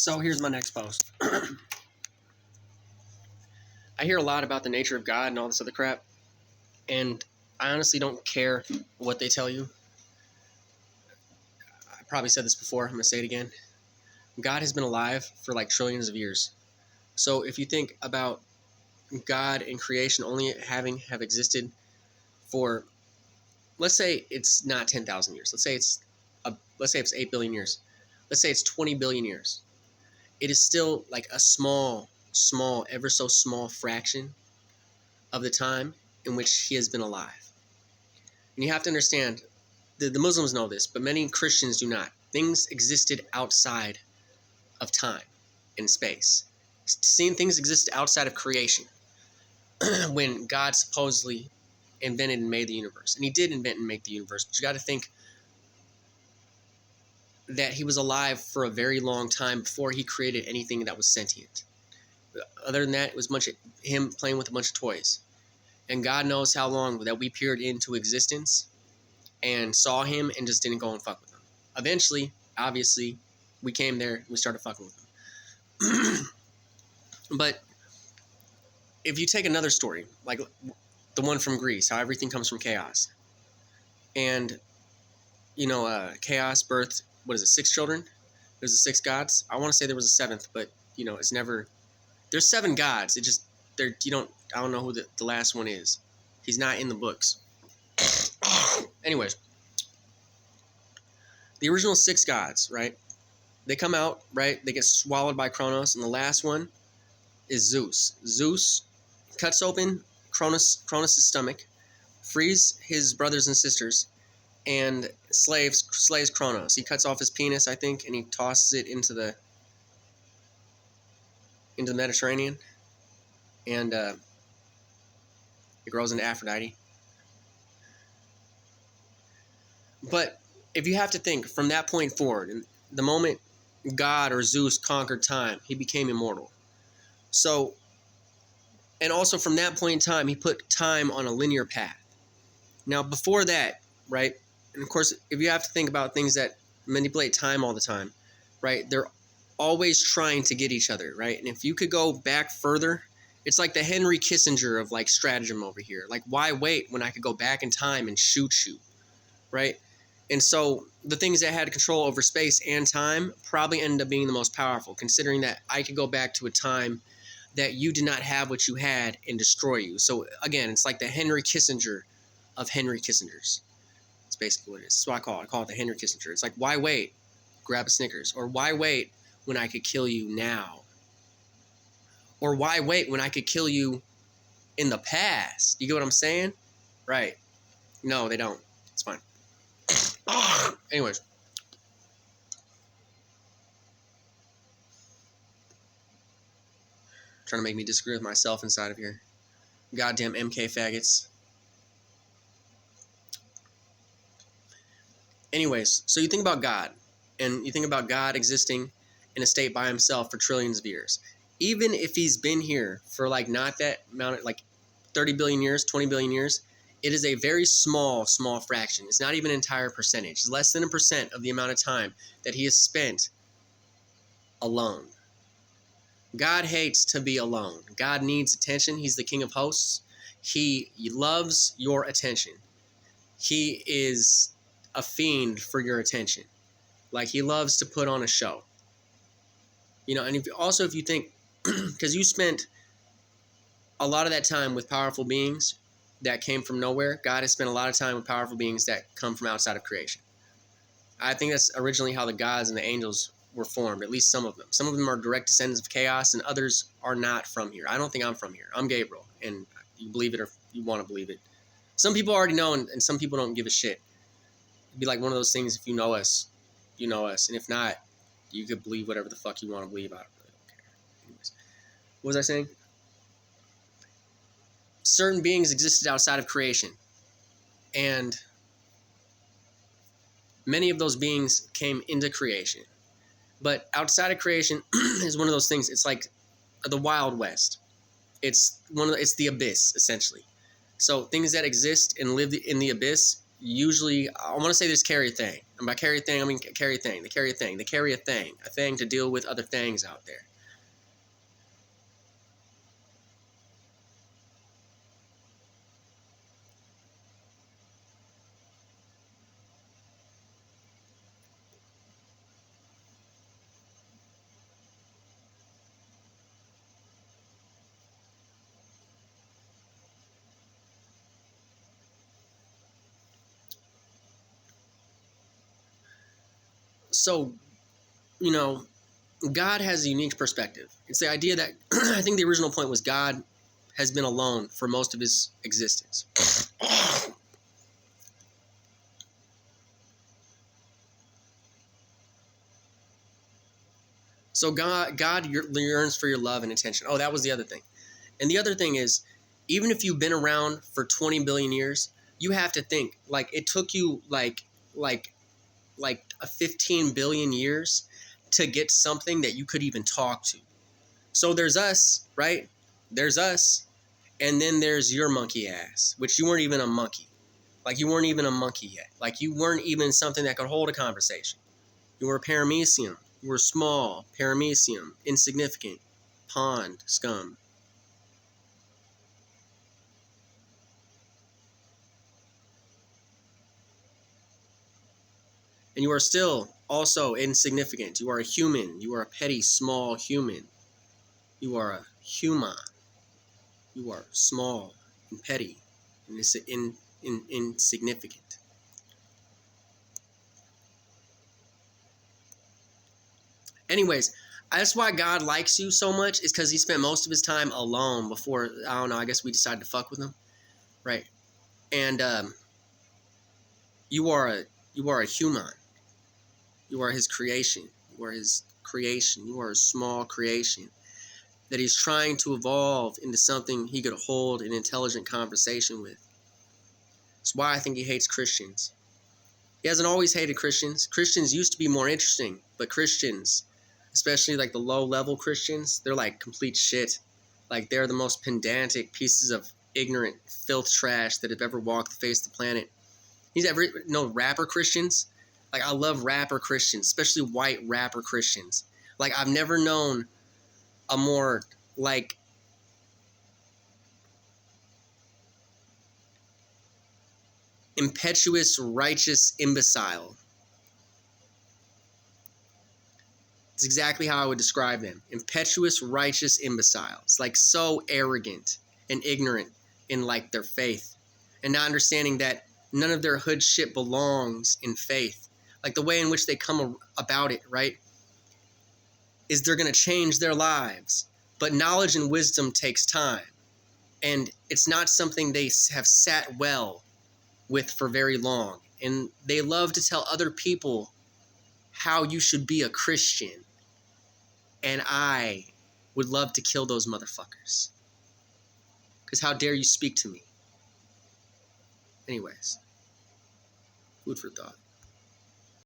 So here's my next post. I hear a lot about the nature of God and all this other crap, and I honestly don't care what they tell you. I probably said this before. I'm going to say it again. God has been alive for like trillions of years. So if you think about God and creation only have existed for, let's say it's not 10,000 years. Let's say it's 8 billion years. Let's say it's 20 billion years. It is still like a small, ever so small fraction of the time in which he has been alive. And you have to understand, the Muslims know this, but many Christians do not. Things existed outside of time and space. Seeing things existed outside of creation when God supposedly invented and made the universe. And he did invent and make the universe, but you got to think that he was alive for a very long time before he created anything that was sentient. Other than that, it was him playing with a bunch of toys. And God knows how long that we peered into existence and saw him and just didn't go and fuck with him. Eventually, obviously, we came there and we started fucking with him. But if you take another story, like the one from Greece, how everything comes from chaos. And, chaos birthed, 6 children? There's the 6 gods. I want to say there was a 7th, but, it's never... There's 7 gods. I don't know who the last one is. He's not in the books. Anyways, the original 6 gods, right? They come out, right? They get swallowed by Kronos, and the last one is Zeus. Zeus cuts open Kronos' stomach, frees his brothers and sisters, and slays Kronos. He cuts off his penis, I think, and he tosses it into the Mediterranean, and it grows into Aphrodite. But if you have to think from that point forward, and the moment God or Zeus conquered time, he became immortal. So, and also from that point in time, he put time on a linear path. Now, before that, right, and of course, if you have to think about things that manipulate time all the time, right, they're always trying to get each other, right? And if you could go back further, it's like the Henry Kissinger of like stratagem over here. Like, why wait when I could go back in time and shoot you, right? And so the things that had control over space and time probably ended up being the most powerful, considering that I could go back to a time that you did not have what you had and destroy you. So again, it's like the Henry Kissinger of Henry Kissingers. That's basically what it is. That's what I call it the Henry Kissinger. It's like, why wait? Grab a Snickers. Or why wait when I could kill you now? Or why wait when I could kill you in the past? You get what I'm saying? Right. No, they don't. It's fine. Anyways. Trying to make me disagree with myself inside of here. Goddamn MK faggots. Anyways, so you think about God, and you think about God existing in a state by himself for trillions of years. Even if he's been here for like not that amount, like 30 billion years, 20 billion years, it is a very small fraction. It's not even an entire percentage. It's less than 1% of the amount of time that he has spent alone. God hates to be alone. God needs attention. He's the king of hosts. He loves your attention. He is a fiend for your attention. Like, he loves to put on a show. And if you think, because you spent a lot of that time with powerful beings that came from nowhere, God has spent a lot of time with powerful beings that come from outside of creation. I think that's originally how the gods and the angels were formed, at least some of them. Some of them are direct descendants of chaos, and others are not from here. I don't think I'm from here. I'm Gabriel, and you believe it or you want to believe it. Some people already know, and some people don't give a shit. It'd be like one of those things, if you know us, you know us. And if not, you could believe whatever the fuck you want to believe. I really don't care. Anyways, what was I saying? Certain beings existed outside of creation. And many of those beings came into creation. But outside of creation is one of those things. It's like the Wild West. It's the abyss, essentially. So things that exist and live in the abyss, usually, I want to say this carry a thing. And by carry a thing, I mean carry a thing. They carry a thing. They carry a thing to deal with other things out there. So, you know, God has a unique perspective. It's the idea that I think the original point was God has been alone for most of his existence. So God yearns for your love and attention. Oh, that was the other thing. And the other thing is, even if you've been around for 20 billion years, you have to think like it took you like a 15 billion years to get something that you could even talk to. So there's us, right? There's us, and then there's your monkey ass, which you weren't even a monkey. Like you weren't even a monkey yet. Like you weren't even something that could hold a conversation. You were a paramecium. You were small, paramecium, insignificant, pond, scum. And you are still also insignificant. You are a human. You are a petty, small human. You are a human. You are small and petty and insignificant. Anyways, that's why God likes you so much, is because he spent most of his time alone before, I don't know, I guess we decided to fuck with him. Right. And you are a human. You are his creation. You are his creation. You are a small creation that he's trying to evolve into something he could hold an intelligent conversation with. That's why I think he hates Christians. He hasn't always hated Christians. Christians used to be more interesting, but Christians, especially like the low-level Christians, they're like complete shit. Like they're the most pedantic pieces of ignorant filth trash that have ever walked the face of the planet. He's ever no rapper Christians? Like I love rapper Christians, especially white rapper Christians. Like I've never known a more like impetuous, righteous imbecile. It's exactly how I would describe them. Impetuous, righteous imbeciles. Like so arrogant and ignorant in like their faith. And not understanding that none of their hood shit belongs in faith. Like the way in which they come about it, right? Is they're going to change their lives. But knowledge and wisdom takes time. And it's not something they have sat well with for very long. And they love to tell other people how you should be a Christian. And I would love to kill those motherfuckers. Because how dare you speak to me? Anyways, food for thought.